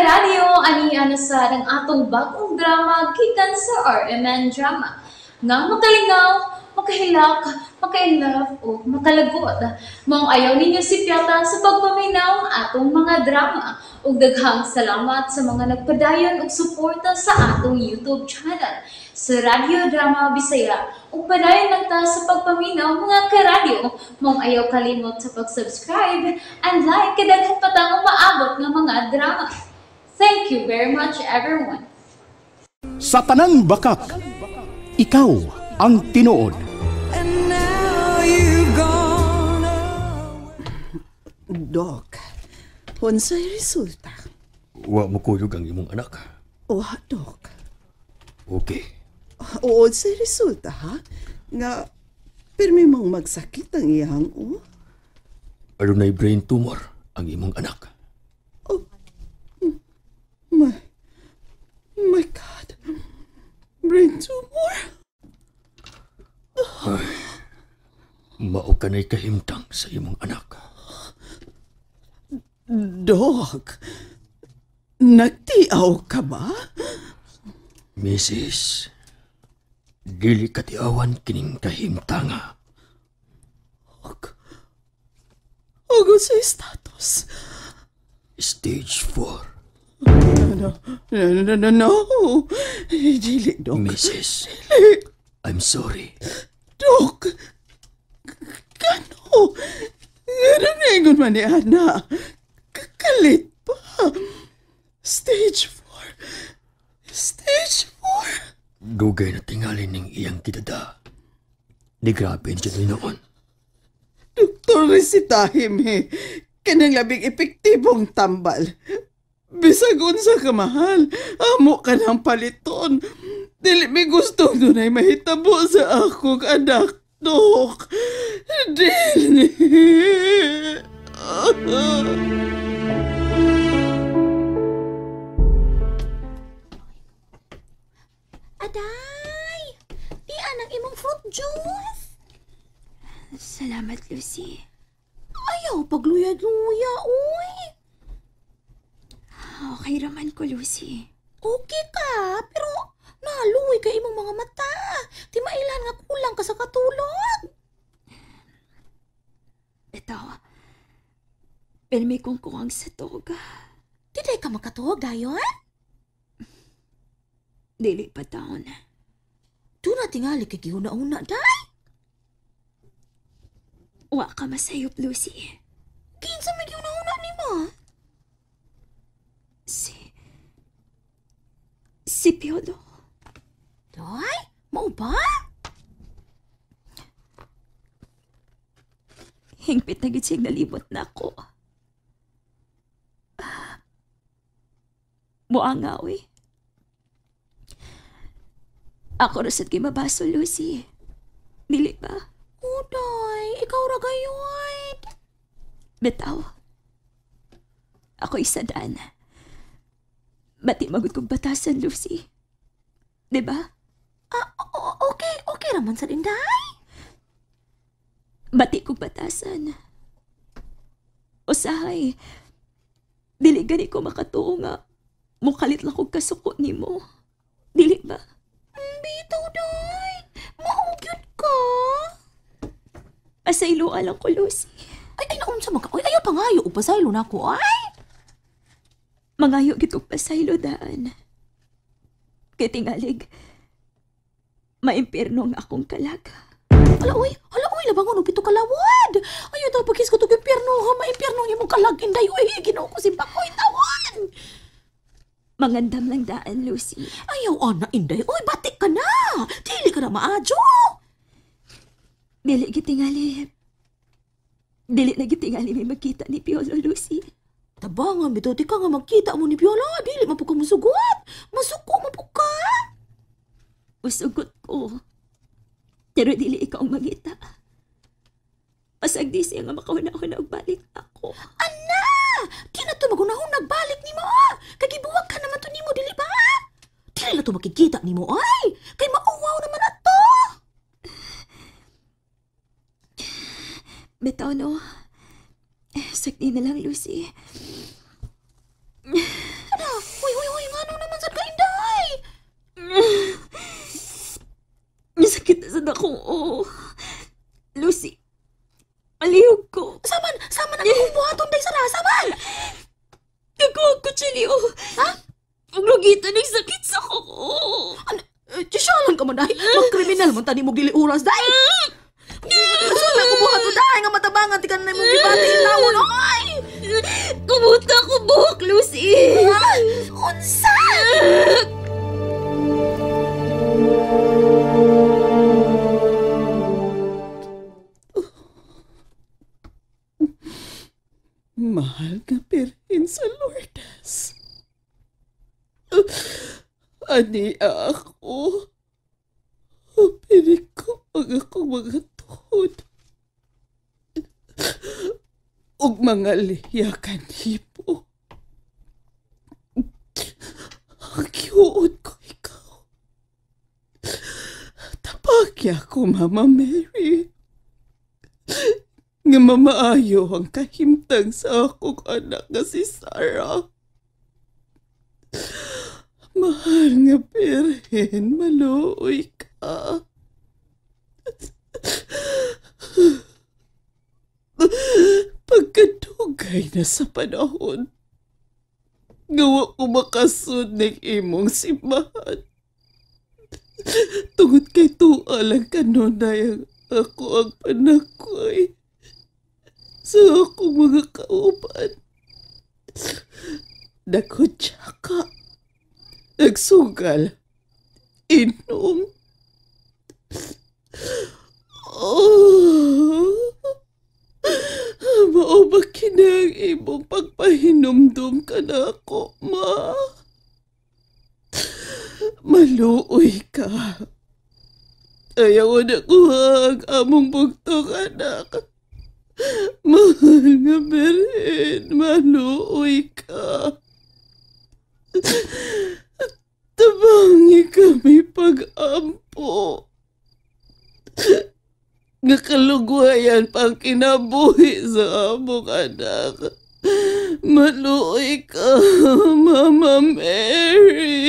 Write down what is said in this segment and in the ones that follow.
karadyo, ani sa ng atong bagong drama gikan sa RMN Drama. Nga makalingaw, makahilak, maka-inlove, o makalagot. Maong ayaw ninyo si Piata sa pagpaminaw ng atong mga drama. Ug daghang salamat sa mga nagpadayon ug suporta sa atong YouTube channel sa Radio Drama Bisaya. Ug padayon lang ta sa pagpaminaw mga karadyo. Maong ayaw kalimot sa pag-subscribe and like kadaghan pa tang maabot ng mga drama. Thank you very much everyone. Sa tanang bakak, ikaw ang tinuod. Dok, unsay resulta? Wa mo kuyog ang imong anak. Wa, Dok. Okay. Unsay resulta, ha? Nga, pirmi mong magsakit ang iyang, Adunay brain tumor ang imong anak. Oh, my God. Brain tumor? Ay, mao ka na'y kahimtang sa imong anak. Dok, nagtiaw ka ba? Mrs., dili katiawan kining kahimtanga. Ogo sa status. Stage 4. No. Dili, Dok. Mrs., I'm sorry. Dok, kano? Nanengon man ni Ana. Kakalit pa. Stage 4. Stage 4. Dugay na tingali ning iyang kidada. Di grabe dyan noon. Doktor resitahim kanang labing epektibong tambal. Bisag unsa ka mahal, amo ka ng paliton. Dili mi gusto dunay mahitabo sa akong anak, Dok. Dili. Aday! Di anang imong fruit juice. Salamat, Lucy. Ayaw pagluya-luya, uy. Okay raman ko, Lucy. Okay ka, pero naluwi ka imong mga mata. Di mailan nga kulang ka sa katulog. Ito, pirmi kong kuwang sa toga. Di day ka makatuhog, dayon? Dili pa taon. Doon na tingali kay gihuna-una, day. Wa ka masayop, Lucy. Kinsa may gihuna-una ni mo? Si Piolo. Day? Mao ba? Hingpit na gid siyang nalibot na ako. Muangaw eh. Ako rasad kay mabaso, Lucy. Dili ba? Day, ikaw ra gayon. Betaw. Ako isa daan. Bati magod kong batasan, Lucy. Diba? Okay raman sa dinday. Bati kong batasan. Usahay, dili gani ko makatuo nga mukalit lang kong kasuko ni mo. Dili ba? Bitaw, day. Maugyod ka. Asaylo alang ko, Lucy. Ay, naunsa man ka. Ay, ayaw pangayo. Upasaylo na ako, ay. Mangayo gitong pasaylo daan. Kay tingalig, maimpirno ang akong kalaga. Hala, uy, labangon, upito kalawad. Ayaw daw pagkis ko itong impyerno, maimpyerno yung mong kalag, inday, uy, ginaw ko si Pakoy, tawan. Mangandam lang daan, Lucy. Ayaw, ana, inday, uy, batik ka na. Dili ka na maadyo. Dili gitingali. Dili na gitingali may magkita ni Piolo, Lucy. Tabangan, bito, di ka nga magkita mo ni Piola. Dili man po ka masugot. Masuko mo po ka. Usugot ko. Pero dili ikaw ang magita. Pasag di siya nga makahuna-huna og balik ako. Ana! Di na to magunahon nagbalik ni mo. Kagibuwag ka naman to ni mo, dili ba? Dili na to makikita ni mo, ay. Kay mauwaw naman na to. Bitaw, no? Sakti na lang, Lucy. Ano? dili oh. Ha? Paglugita ng sakit sa kuko. Tisyalan ka man dahil. Mag-kriminal man tani mo dili oras dahil. Saan na kubuhat o dahil nga matabangan ti ka na mong gibati ilawon. Ay! Kumuta ko buhok, Lucy. Unsa? Mahal nga Birhen sa Lourdes. Ani ako. Pili ko ang akong mga tuhod. Og mga liyakan hipo. Ang kiuod ko ikaw. Tapakya ko, Mama Mary. Nga mamaayo ang kahimtang sa akong anak nga si Sarah. Mahal nga Birhen, maluoy ka. Pagkadugay na sa panahon, gawa ko makasud ng imong simbahan. Tungod kay tuwa lang kanunay ang ako ang panakoy sa akong mga kauban. Nakutsa ka. Nagsugal. Inom. Mao ba kinang imong pagpahinumdum ka na ako, Ma? Maluoy ka. Ayaw na kuha ang among bugtong anak. Mahal nga Birhen, maluoy ka. Tabangi kami pag-ampo. Nga kalugwayan pang kinabuhi sa among anak. Maluoy ka, Mama Mary.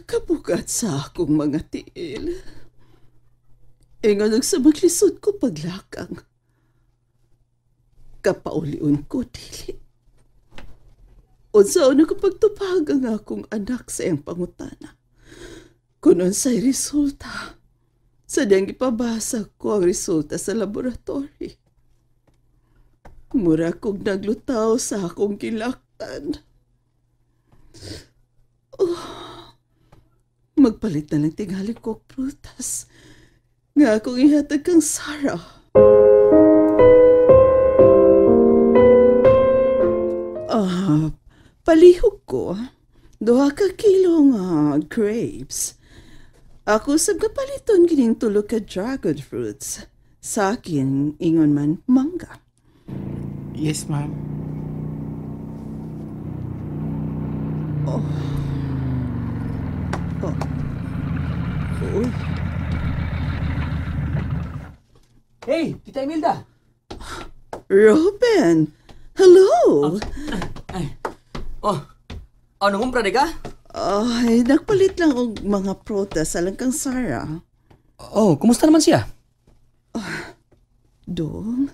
Kabugat sa akong mga tiil. Nga nagsamaglisod ko paglakang. Kapaulion ko, dili. Unsa na kapagtupag ang akong anak sa iyang pangutana. Kung unsay resulta, sadyang ipabasa ko ang resulta sa laboratory. Mura kong naglutaw sa akong kilaktan. Magpalit na lang tingali ko prutas. Nga akong ihatag kang Sarah. Palihog ko. 2 kilo nga grapes. Ako sab kapaliton gining 3 ka dragon fruits. Sa akin, ingon man, mangga. Yes, ma'am. Hey, Tita Imelda! Robin! Hello! Ano mong prade ka? Ay, nagpalit lang og mga prutas alang kang Sarah. Kumusta naman siya? Dong,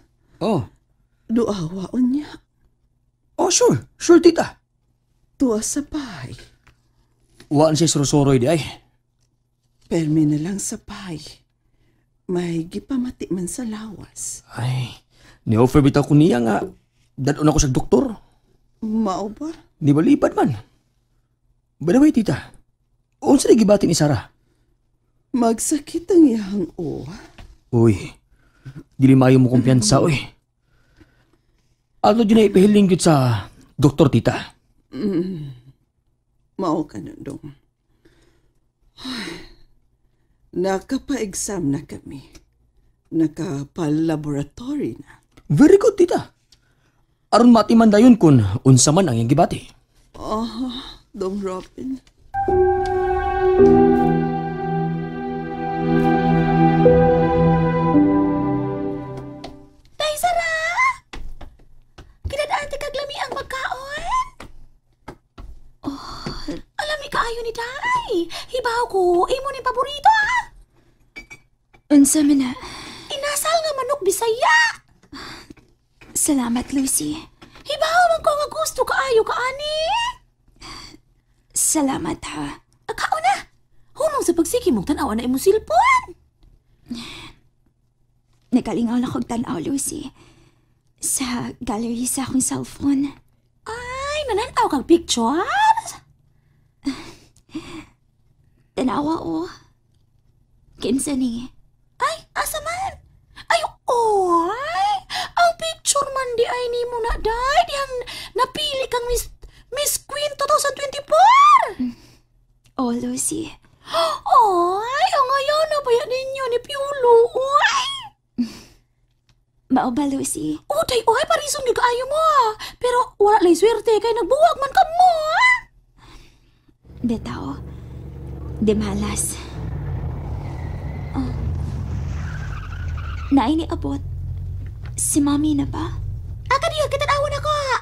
duawaon niya. Sure. Sure, tita. Tuwa sa bahay. Waan siya surusoroy di ay. Permi na lang sa bahay. May gipamati man sa lawas. Ay, ni-offer bitaw ko niya nga dadon ako sa doktor. Mao ba? Di ba lipad man? By the way, tita, unsa na gibati ni Sarah? Magsakit ang iyang Uy, dili maayo mo kumpiyansa, uy. Ato dyan na ipahiling yun sa doktor, tita. Mao ka na, Dong. Nakapa-exam na kami. Nakapa-laboratory na. Very good, tita. Aron matiman dayon kun unsa man ang iyang gibati. Dong Robin. Tay Sarah! Kinadaan ti kaglami ang magkaon? kaayo ni day. Hibaw ko, imo ni paborito ha. Unsa man na? Inasal nga manok Bisaya. Salamat, Lucy. Hibaw man ko nga gusto kaayo kaani. Salamat, ha. Kao na. Hunong sa pagsiki mong tanawa na imo silpon. Nagalingaw na kong tanaw, Lucy. Sa gallery sa akong cellphone. Ay, nananaw kang pictures? Tanawa o. Kinsa ni? Ay, asa man? Ay, oy! Ang picture man di ay ni mo na, day. Diyang napili kang Miss Queen 2024. Oh, Lucy. Oy, ang ayaw na ba yan ninyo ni Piolo, oy! Mao ba, Lucy? Day, oy, parisong yung kaayo mo, ha? Pero wala lang swerte kay nagbuwag man ka mo, ha? Betaw. Di malas. Oh. Naini abot. Si Mami na ba? Kadiyot, kitanawon ako, ha?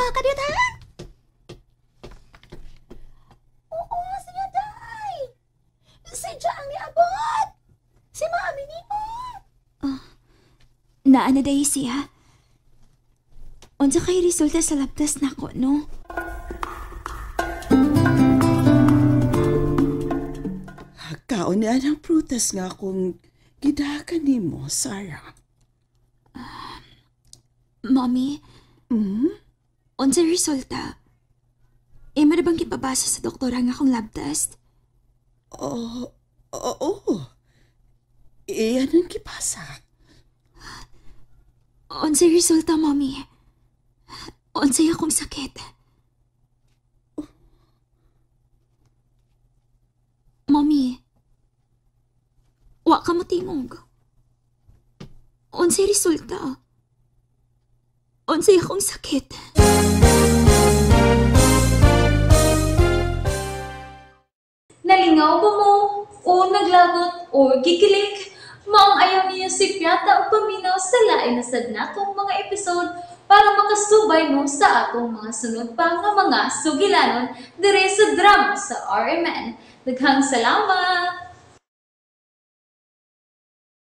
Kadiyot, ha? Oo, siya, day. Siya ang niabot. Si Mami ni mo. Naana dahi siya. Unsa kay resulta sa labtas nako, no? Kaon niya ng prutas nga kung gidakan ni mo, Sarah. Mommy, unsa resulta? Imo na bang kipabasa sa doktora nga akong lab test? Oo. Iyan ang kipasa. Unsa resulta, Mommy? Unsay akong sakit? Mommy, wa ka matingog. Unsay resulta? Unsay akong sakit? Nalingaw ba mo? O naglagot? O gikilik? Maong ayaw niya si Piata o paminaw sa lain na sadnatong mga episode para makasubay mo sa atong mga sunod pa nga mga sugilanon dire sa drama sa RMN. Daghang salamat!